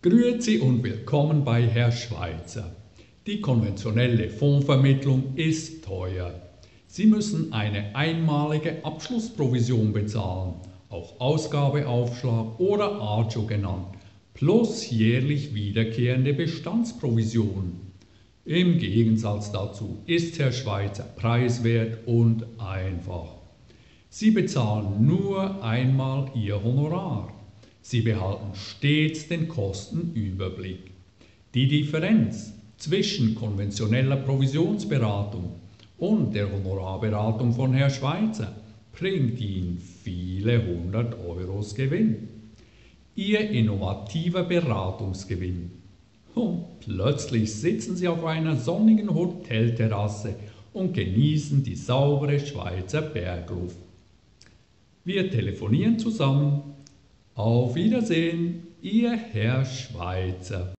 Grüezi und willkommen bei Herr Schweitzer. Die konventionelle Fondsvermittlung ist teuer. Sie müssen eine einmalige Abschlussprovision bezahlen, auch Ausgabeaufschlag oder Agio genannt, plus jährlich wiederkehrende Bestandsprovision. Im Gegensatz dazu ist Herr Schweitzer preiswert und einfach. Sie bezahlen nur einmal Ihr Honorar. Sie behalten stets den Kostenüberblick. Die Differenz zwischen konventioneller Provisionsberatung und der Honorarberatung von Herrn Schweitzer bringt Ihnen viele 100 Euros Gewinn. Ihr innovativer Beratungsgewinn. Und plötzlich sitzen Sie auf einer sonnigen Hotelterrasse und genießen die saubere Schweizer Bergluft. Wir telefonieren zusammen. Auf Wiedersehen, Ihr Herr Schweitzer.